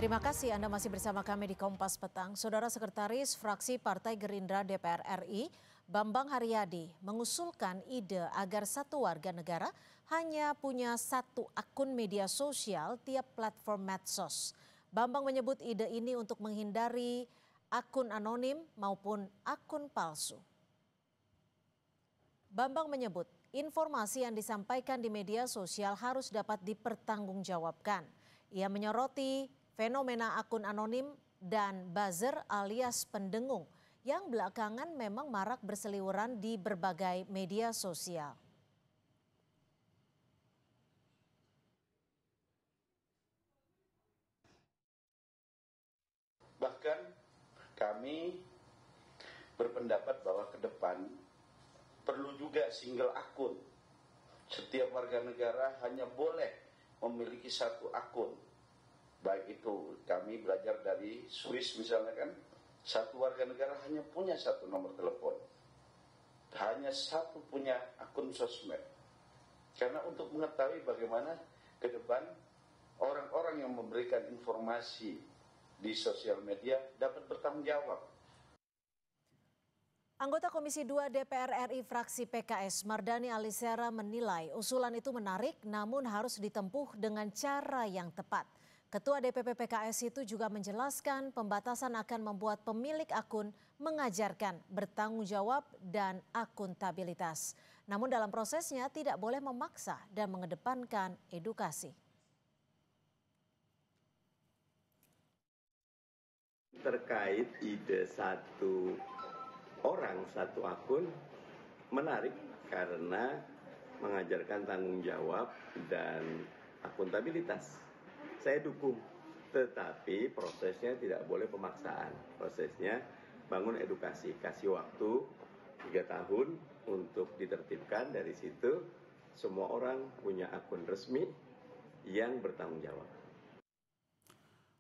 Terima kasih Anda masih bersama kami di Kompas Petang. Saudara Sekretaris Fraksi Partai Gerindra DPR RI, Bambang Haryadi, mengusulkan ide agar satu warga negara hanya punya satu akun media sosial tiap platform medsos. Bambang menyebut ide ini untuk menghindari akun anonim maupun akun palsu. Bambang menyebut informasi yang disampaikan di media sosial harus dapat dipertanggungjawabkan. Ia menyoroti fenomena akun anonim dan buzzer alias pendengung yang belakangan memang marak berseliweran di berbagai media sosial. Bahkan kami berpendapat bahwa ke depan perlu juga single akun. Setiap warga negara hanya boleh memiliki satu akun. Baik itu kami belajar dari Swiss misalnya kan, satu warga negara hanya punya satu nomor telepon. Hanya satu punya akun sosmed. Karena untuk mengetahui bagaimana ke depan orang-orang yang memberikan informasi di sosial media dapat bertanggung jawab. Anggota Komisi 2 DPR RI fraksi PKS Mardani Alisera menilai usulan itu menarik namun harus ditempuh dengan cara yang tepat. Ketua DPP PKS itu juga menjelaskan pembatasan akan membuat pemilik akun mengajarkan bertanggung jawab dan akuntabilitas. Namun dalam prosesnya tidak boleh memaksa dan mengedepankan edukasi. Terkait ide satu orang satu akun menarik karena mengajarkan tanggung jawab dan akuntabilitas. Saya dukung, tetapi prosesnya tidak boleh pemaksaan. Prosesnya bangun edukasi, kasih waktu 3 tahun untuk ditertibkan. Dari situ semua orang punya akun resmi yang bertanggung jawab.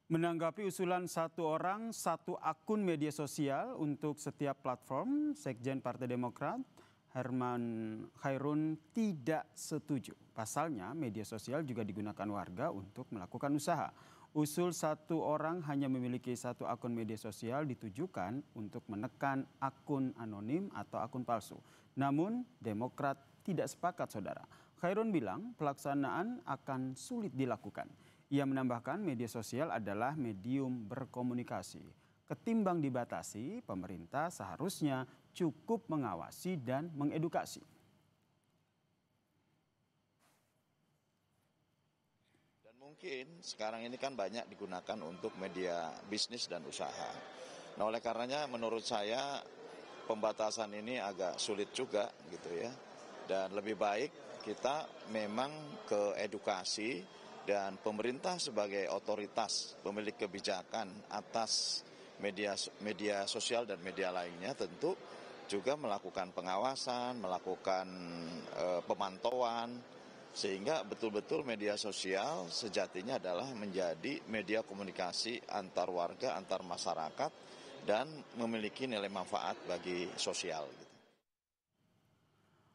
Menanggapi usulan satu orang satu akun media sosial untuk setiap platform, Sekjen Partai Demokrat Herman Khairun tidak setuju. Pasalnya media sosial juga digunakan warga untuk melakukan usaha. Usul satu orang hanya memiliki satu akun media sosial ditujukan untuk menekan akun anonim atau akun palsu. Namun Demokrat tidak sepakat, saudara. Khairun bilang pelaksanaan akan sulit dilakukan. Ia menambahkan media sosial adalah medium berkomunikasi. Ketimbang dibatasi, pemerintah seharusnya cukup mengawasi dan mengedukasi. Dan mungkin sekarang ini kan banyak digunakan untuk media bisnis dan usaha. Nah, oleh karenanya menurut saya pembatasan ini agak sulit juga gitu ya. Dan lebih baik kita memang ke edukasi dan pemerintah sebagai otoritas pemilik kebijakan atas media sosial dan media lainnya tentu juga melakukan pengawasan, melakukan pemantauan sehingga betul-betul media sosial sejatinya adalah menjadi media komunikasi antar warga, antar masyarakat dan memiliki nilai manfaat bagi sosial.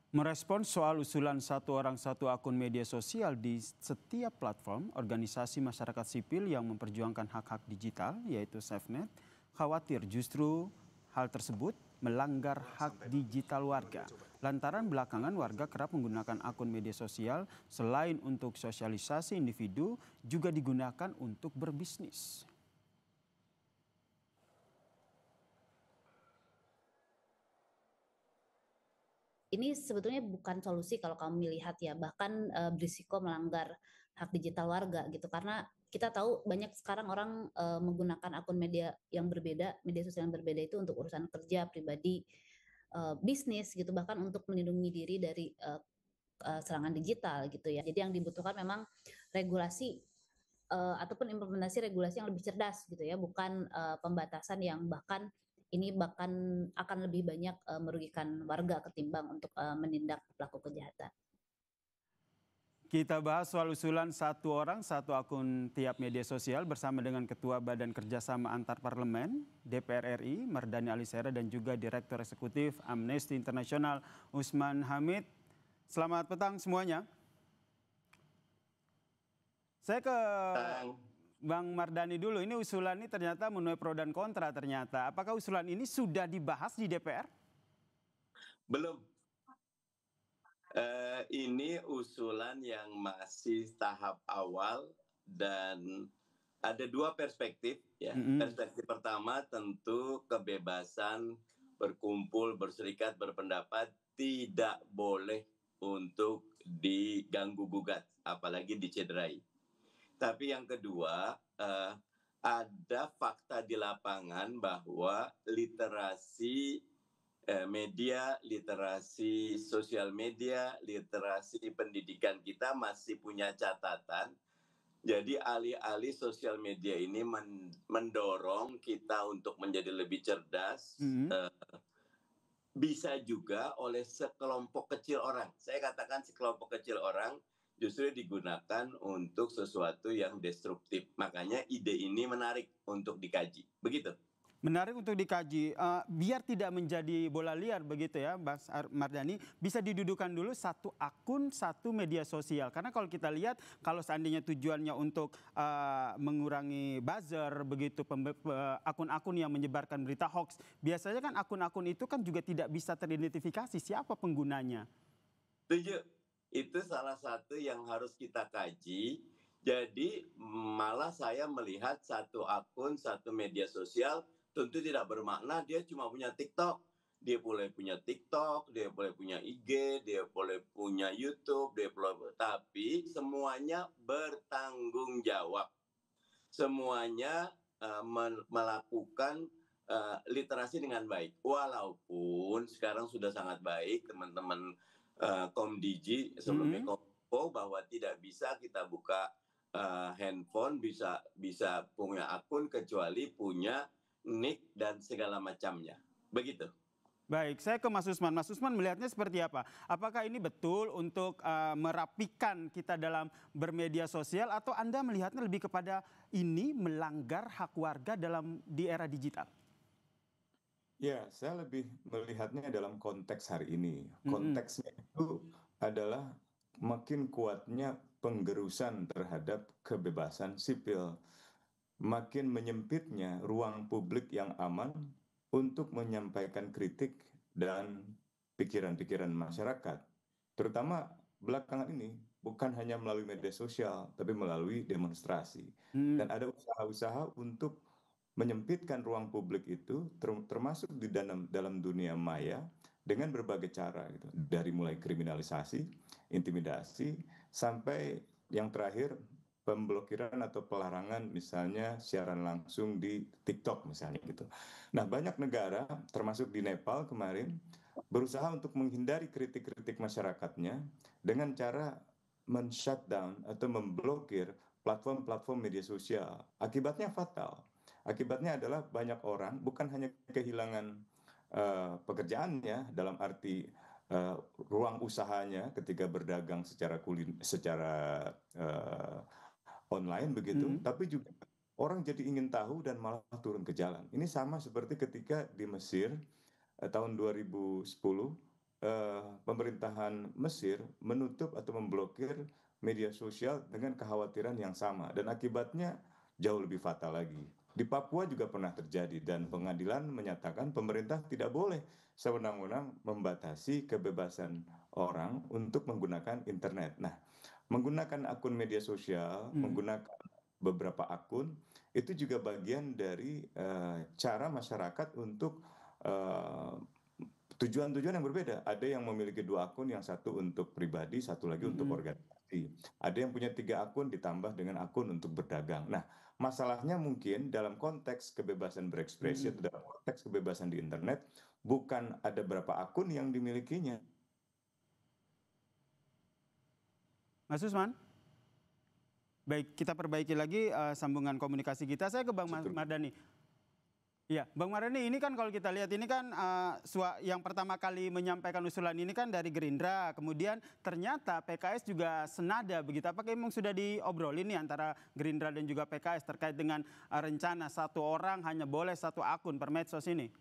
Merespons soal usulan satu orang satu akun media sosial di setiap platform, organisasi masyarakat sipil yang memperjuangkan hak-hak digital yaitu SafeNet khawatir justru hal tersebut melanggar hak digital warga. Lantaran belakangan warga kerap menggunakan akun media sosial selain untuk sosialisasi individu juga digunakan untuk berbisnis. Ini sebetulnya bukan solusi kalau kamu melihat ya, bahkan berisiko melanggar hak digital warga gitu, karena kita tahu banyak sekarang orang menggunakan akun media yang berbeda, media sosial yang berbeda itu untuk urusan kerja, pribadi, bisnis gitu, bahkan untuk melindungi diri dari serangan digital gitu ya. Jadi yang dibutuhkan memang regulasi ataupun implementasi regulasi yang lebih cerdas gitu ya, bukan pembatasan yang bahkan akan lebih banyak merugikan warga ketimbang untuk menindak pelaku kejahatan. Kita bahas soal usulan satu orang satu akun tiap media sosial bersama dengan Ketua Badan Kerjasama Antar Parlemen DPR RI Mardani Alisera dan juga Direktur Eksekutif Amnesty International Usman Hamid. Selamat petang semuanya. Saya ke Bang Mardhani dulu. Ini usulan ini ternyata menuai pro dan kontra ternyata. Apakah usulan ini sudah dibahas di DPR? Belum. Ini usulan yang masih tahap awal dan ada dua perspektif ya. Perspektif pertama tentu kebebasan berkumpul, berserikat, berpendapat tidak boleh untuk diganggu gugat, apalagi dicederai. Tapi yang kedua, ada fakta di lapangan bahwa literasi media, literasi sosial media, literasi pendidikan kita masih punya catatan. Jadi alih-alih sosial media ini mendorong kita untuk menjadi lebih cerdas, bisa juga oleh sekelompok kecil orang. Saya katakan sekelompok kecil orang justru digunakan untuk sesuatu yang destruktif. Makanya ide ini menarik untuk dikaji. Begitu. Menarik untuk dikaji, biar tidak menjadi bola liar begitu ya Mas Mardhani, bisa didudukan dulu satu akun, satu media sosial. Karena kalau kita lihat, kalau seandainya tujuannya untuk mengurangi buzzer, begitu akun-akun yang menyebarkan berita hoax, biasanya kan akun-akun itu kan juga tidak bisa teridentifikasi siapa penggunanya. Setuju, itu salah satu yang harus kita kaji. Jadi malah saya melihat satu akun, satu media sosial, tentu tidak bermakna dia cuma punya TikTok. Dia boleh punya TikTok, dia boleh punya IG, dia boleh punya YouTube, tapi semuanya bertanggung jawab. Semuanya melakukan literasi dengan baik. Walaupun sekarang sudah sangat baik teman-teman Komdigi sebelumnya Kompo bahwa tidak bisa kita buka handphone, bisa punya akun kecuali punya nick dan segala macamnya. Begitu. Baik, saya ke Mas Usman. Mas Usman melihatnya seperti apa? Apakah ini betul untuk merapikan kita dalam bermedia sosial atau Anda melihatnya lebih kepada ini melanggar hak warga di era digital? Ya, saya lebih melihatnya dalam konteks hari ini. Konteksnya itu adalah makin kuatnya penggerusan terhadap kebebasan sipil. Makin menyempitnya ruang publik yang aman untuk menyampaikan kritik dan pikiran-pikiran masyarakat. Terutama belakangan ini bukan hanya melalui media sosial, tapi melalui demonstrasi. Dan ada usaha-usaha untuk menyempitkan ruang publik itu, termasuk di dalam dunia maya, dengan berbagai cara. Gitu. Dari mulai kriminalisasi, intimidasi, sampai yang terakhir, pemblokiran atau pelarangan misalnya siaran langsung di TikTok misalnya gitu. Nah banyak negara termasuk di Nepal kemarin berusaha untuk menghindari kritik-kritik masyarakatnya dengan cara men-shutdown atau memblokir platform-platform media sosial. Akibatnya fatal. Akibatnya adalah banyak orang bukan hanya kehilangan pekerjaannya dalam arti ruang usahanya ketika berdagang secara online begitu, tapi juga orang jadi ingin tahu dan malah turun ke jalan. Ini sama seperti ketika di Mesir tahun 2010 pemerintahan Mesir menutup atau memblokir media sosial dengan kekhawatiran yang sama dan akibatnya jauh lebih fatal lagi. Di Papua juga pernah terjadi dan pengadilan menyatakan pemerintah tidak boleh sewenang-wenang membatasi kebebasan orang untuk menggunakan internet. Nah, menggunakan akun media sosial, menggunakan beberapa akun, itu juga bagian dari cara masyarakat untuk tujuan-tujuan yang berbeda. Ada yang memiliki 2 akun, yang satu untuk pribadi, satu lagi untuk organisasi. Ada yang punya 3 akun ditambah dengan akun untuk berdagang. Nah, masalahnya mungkin dalam konteks kebebasan berekspresi atau dalam konteks kebebasan di internet, bukan ada berapa akun yang dimilikinya. Mas Usman? Baik, kita perbaiki lagi sambungan komunikasi kita. Saya ke Bang Mardhani. Ya, Bang Mardhani, ini kan kalau kita lihat ini kan yang pertama kali menyampaikan usulan ini kan dari Gerindra. Kemudian ternyata PKS juga senada begitu. Apakah memang sudah diobrolin nih antara Gerindra dan juga PKS terkait dengan rencana satu orang hanya boleh satu akun per medsos ini?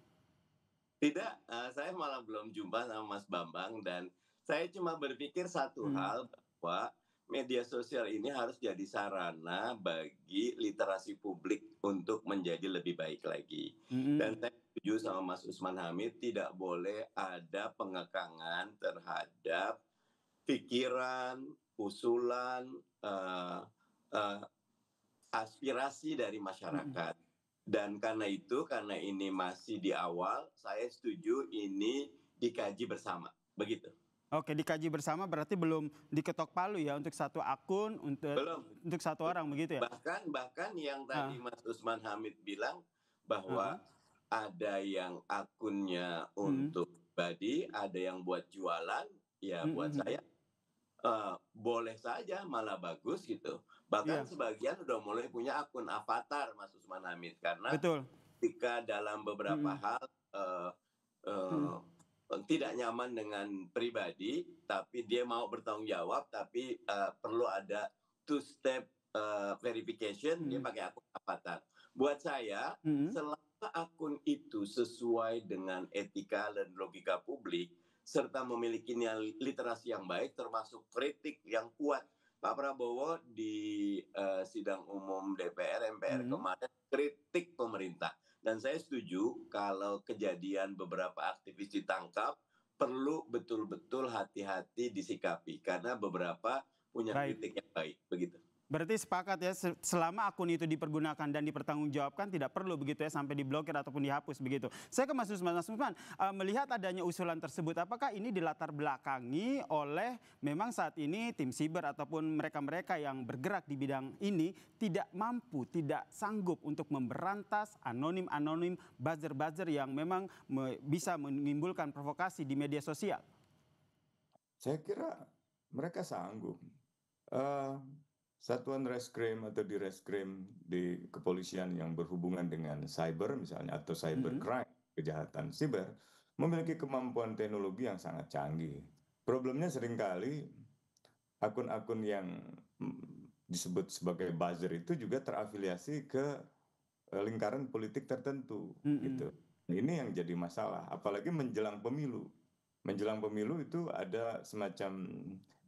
Tidak, saya malah belum jumpa sama Mas Bambang dan saya cuma berpikir satu hal bahwa media sosial ini harus jadi sarana bagi literasi publik untuk menjadi lebih baik lagi. Dan saya setuju sama Mas Usman Hamid, tidak boleh ada pengekangan terhadap pikiran, usulan, aspirasi dari masyarakat. Dan karena ini masih di awal, saya setuju ini dikaji bersama, begitu. Oke, dikaji bersama berarti belum diketok palu ya untuk satu akun, untuk satu orang begitu ya? Bahkan yang tadi Mas Usman Hamid bilang bahwa ada yang akunnya untuk pribadi, ada yang buat jualan, ya buat saya boleh saja, malah bagus gitu. Bahkan sebagian udah mulai punya akun avatar, Mas Usman Hamid, karena ketika dalam beberapa hal tidak nyaman dengan pribadi, tapi dia mau bertanggung jawab, tapi perlu ada two-step verification, dia pakai akun avatar. Buat saya, selama akun itu sesuai dengan etika dan logika publik, serta memiliki literasi yang baik, termasuk kritik yang kuat. Pak Prabowo di sidang umum DPR, MPR kemarin kritik pemerintah. Dan saya setuju kalau kejadian beberapa aktivis ditangkap, perlu betul-betul hati-hati disikapi. Karena beberapa punya kritik yang baik, begitu. Berarti sepakat ya, selama akun itu dipergunakan dan dipertanggungjawabkan, tidak perlu begitu ya sampai diblokir ataupun dihapus begitu. Saya ke Mas Usman. Mas Usman, melihat adanya usulan tersebut, apakah ini dilatar belakangi oleh memang saat ini tim siber ataupun mereka-mereka yang bergerak di bidang ini tidak mampu, tidak sanggup untuk memberantas anonim-anonim, buzzer-buzzer yang memang bisa menimbulkan provokasi di media sosial? Saya kira mereka sanggup. Satuan reskrim atau direskrim di kepolisian yang berhubungan dengan cyber misalnya atau cybercrime, kejahatan siber, memiliki kemampuan teknologi yang sangat canggih. Problemnya seringkali akun-akun yang disebut sebagai buzzer itu juga terafiliasi ke lingkaran politik tertentu. Gitu. Ini yang jadi masalah, apalagi menjelang pemilu. Menjelang pemilu itu ada semacam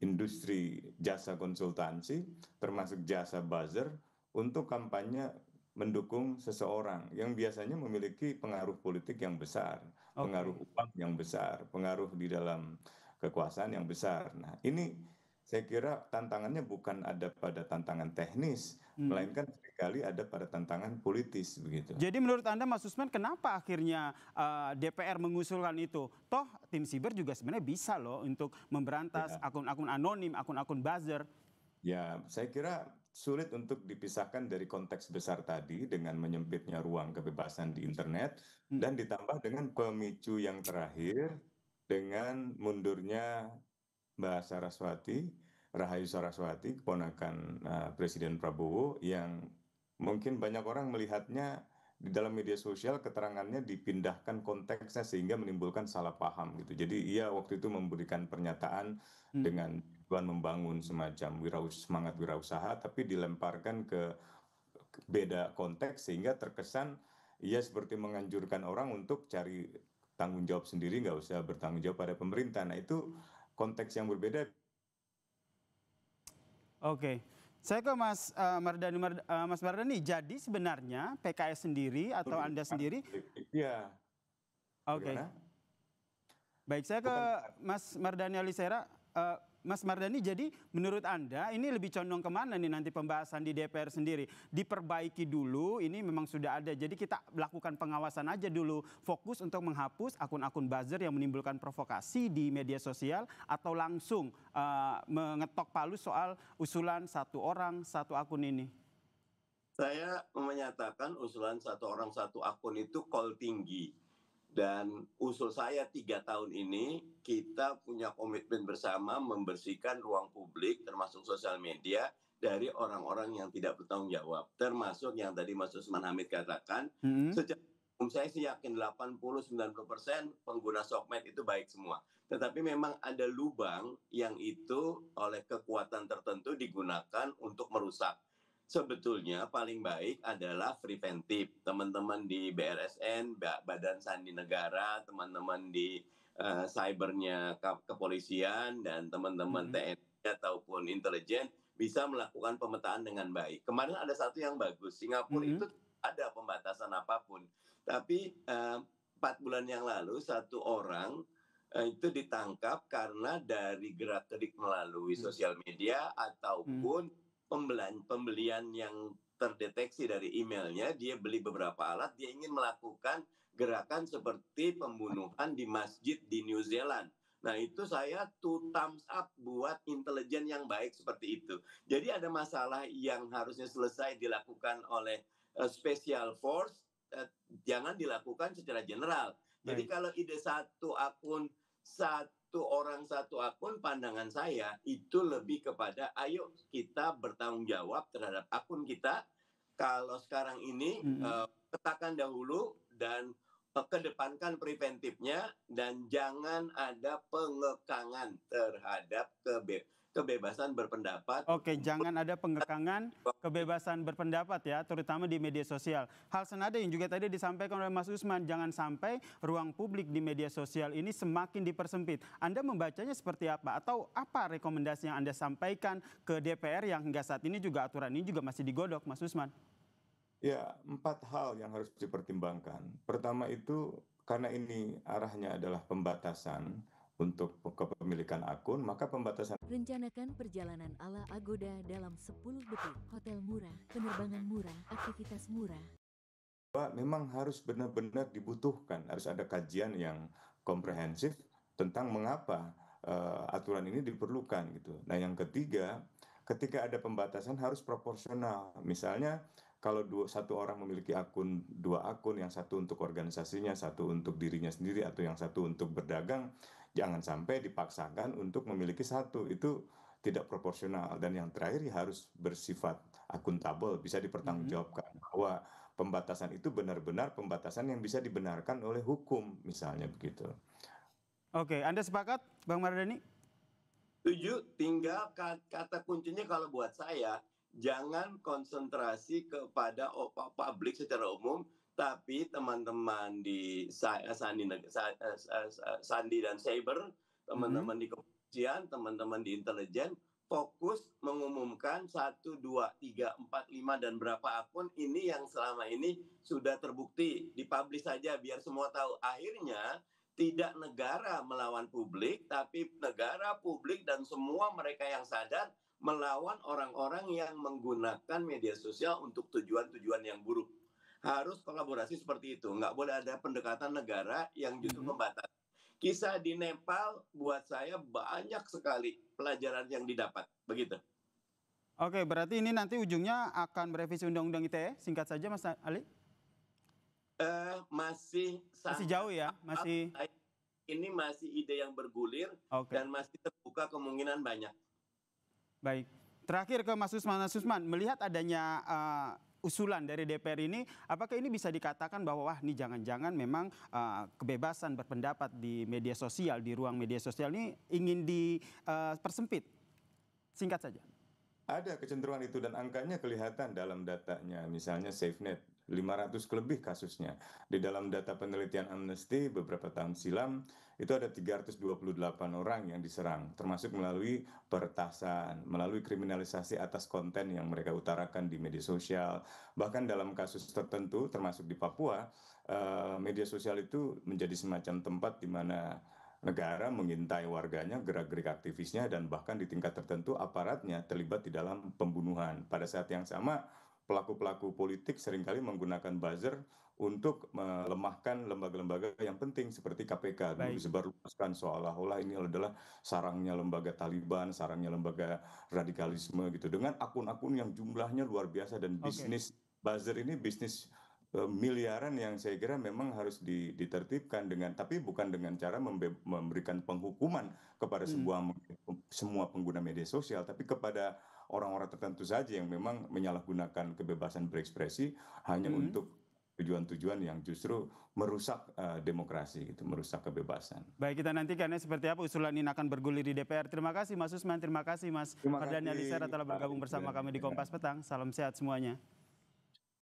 industri jasa konsultansi, termasuk jasa buzzer, untuk kampanye mendukung seseorang yang biasanya memiliki pengaruh politik yang besar, pengaruh uang yang besar, pengaruh di dalam kekuasaan yang besar. Nah, ini saya kira tantangannya bukan ada pada tantangan teknis, melainkan seringkali ada pada tantangan politis begitu. Jadi menurut Anda Mas Usman, kenapa akhirnya DPR mengusulkan itu? Toh tim siber juga sebenarnya bisa loh untuk memberantas akun-akun anonim, akun-akun buzzer. Ya, saya kira sulit untuk dipisahkan dari konteks besar tadi dengan menyempitnya ruang kebebasan di internet dan ditambah dengan pemicu yang terakhir dengan mundurnya Mbak Saraswati, Rahayu Saraswati, keponakan Presiden Prabowo, yang mungkin banyak orang melihatnya di dalam media sosial keterangannya dipindahkan konteksnya sehingga menimbulkan salah paham gitu. Jadi ia waktu itu memberikan pernyataan dengan tujuan membangun semacam semangat wirausaha, tapi dilemparkan ke beda konteks sehingga terkesan ia seperti menganjurkan orang untuk cari tanggung jawab sendiri, nggak usah bertanggung jawab pada pemerintah. Nah itu konteks yang berbeda. Oke, saya ke Mas Mardhani. Mas Mardhani, jadi sebenarnya PKS sendiri atau Anda sendiri? Iya. Oke. Baik, saya ke Mas Mardhani Alisera. Mas Mardhani, jadi menurut Anda ini lebih condong kemana nih nanti pembahasan di DPR sendiri? Diperbaiki dulu, ini memang sudah ada. Jadi kita lakukan pengawasan aja dulu. Fokus untuk menghapus akun-akun buzzer yang menimbulkan provokasi di media sosial, atau langsung mengetok palu soal usulan satu orang, satu akun ini? Saya menyatakan usulan satu orang, satu akun itu call tinggi. Dan usul saya 3 tahun ini kita punya komitmen bersama membersihkan ruang publik termasuk sosial media dari orang-orang yang tidak bertanggung jawab. Termasuk yang tadi Mas Usman Hamid katakan, secara umum saya sih yakin 80-90% pengguna sosmed itu baik semua. Tetapi memang ada lubang yang itu oleh kekuatan tertentu digunakan untuk merusak. Sebetulnya paling baik adalah preventif. Teman-teman di BRSN, Badan Sandi Negara, teman-teman di cybernya kepolisian, dan teman-teman TNI ataupun intelijen bisa melakukan pemetaan dengan baik. Kemarin ada satu yang bagus, Singapura itu ada pembatasan apapun. Tapi 4 bulan yang lalu satu orang itu ditangkap karena dari gerak-gerik melalui sosial media ataupun pembelian yang terdeteksi dari emailnya, dia beli beberapa alat, dia ingin melakukan gerakan seperti pembunuhan di masjid di New Zealand. Nah itu saya thumbs up buat intelijen yang baik seperti itu. Jadi ada masalah yang harusnya selesai dilakukan oleh special force, jangan dilakukan secara general. Jadi kalau ide satu akun, satu orang satu akun, pandangan saya itu lebih kepada ayo kita bertanggung jawab terhadap akun kita. Kalau sekarang ini katakan dahulu dan kedepankan preventifnya dan jangan ada pengekangan terhadap kebebasan berpendapat. Oke, jangan ada pengekangan kebebasan berpendapat ya, terutama di media sosial. Hal senada yang juga tadi disampaikan oleh Mas Usman, jangan sampai ruang publik di media sosial ini semakin dipersempit. Anda membacanya seperti apa? Atau apa rekomendasi yang Anda sampaikan ke DPR yang hingga saat ini juga aturan ini juga masih digodok, Mas Usman? Ya, 4 hal yang harus dipertimbangkan. Pertama itu, karena ini arahnya adalah pembatasan untuk kepemilikan akun, maka pembatasan. Rencanakan perjalanan ala Agoda dalam 10 detik. Hotel murah, penerbangan murah, aktivitas murah. Memang harus benar-benar dibutuhkan, harus ada kajian yang komprehensif tentang mengapa aturan ini diperlukan gitu. Nah, yang ketiga, ketika ada pembatasan harus proporsional. Misalnya kalau satu orang memiliki dua akun, yang satu untuk organisasinya, satu untuk dirinya sendiri, atau yang satu untuk berdagang, jangan sampai dipaksakan untuk memiliki satu. Itu tidak proporsional. Dan yang terakhir harus bersifat akuntabel, bisa dipertanggungjawabkan bahwa pembatasan itu benar-benar pembatasan yang bisa dibenarkan oleh hukum, misalnya begitu. Oke, Anda sepakat, Bang Mardhani? Setuju, tinggal kata kuncinya kalau buat saya, jangan konsentrasi kepada publik secara umum, tapi teman-teman di Sandi dan Cyber, teman-teman di kepolisian, teman-teman di intelijen, fokus mengumumkan 1, 2, 3, 4, 5 dan berapa akun ini yang selama ini sudah terbukti, dipublish saja biar semua tahu. Akhirnya tidak negara melawan publik, tapi negara, publik, dan semua mereka yang sadar melawan orang-orang yang menggunakan media sosial untuk tujuan-tujuan yang buruk. Harus kolaborasi seperti itu. Nggak boleh ada pendekatan negara yang justru membatasi. Kisah di Nepal buat saya banyak sekali pelajaran yang didapat. Begitu. Oke, berarti ini nanti ujungnya akan merevisi Undang-Undang ITE. Singkat saja, Mas Ali. Masih jauh ya? Ini masih ide yang bergulir dan masih terbuka kemungkinan banyak. Baik, terakhir ke Mas Usman. Mas Usman, melihat adanya usulan dari DPR ini, apakah ini bisa dikatakan bahwa wah ini jangan-jangan memang kebebasan berpendapat di media sosial, di ruang media sosial ini ingin dipersempit? Singkat saja. Ada kecenderungan itu dan angkanya kelihatan dalam datanya, misalnya SafeNet, 500 lebih kasusnya. Di dalam data penelitian Amnesty beberapa tahun silam, itu ada 328 orang yang diserang, termasuk melalui peretasan, melalui kriminalisasi atas konten yang mereka utarakan di media sosial. Bahkan dalam kasus tertentu, termasuk di Papua, media sosial itu menjadi semacam tempat di mana negara mengintai warganya, gerak-gerik aktivisnya, dan bahkan di tingkat tertentu aparatnya terlibat di dalam pembunuhan. Pada saat yang sama, pelaku-pelaku politik seringkali menggunakan buzzer untuk melemahkan lembaga-lembaga yang penting seperti KPK. Dulu disebarluaskan seolah-olah ini adalah sarangnya lembaga Taliban, sarangnya lembaga radikalisme gitu. Dengan akun-akun yang jumlahnya luar biasa dan bisnis buzzer ini bisnis miliaran yang saya kira memang harus ditertibkan tapi bukan dengan cara memberikan penghukuman kepada semua pengguna media sosial, tapi kepada orang-orang tertentu saja yang memang menyalahgunakan kebebasan berekspresi hanya untuk tujuan-tujuan yang justru merusak demokrasi, gitu, merusak kebebasan. Baik, kita nantikan seperti apa usulan ini akan bergulir di DPR. Terima kasih Mas Usman, terima kasih Mas Mardhani Alisera telah bergabung bersama kami di Kompas Petang. Salam sehat semuanya.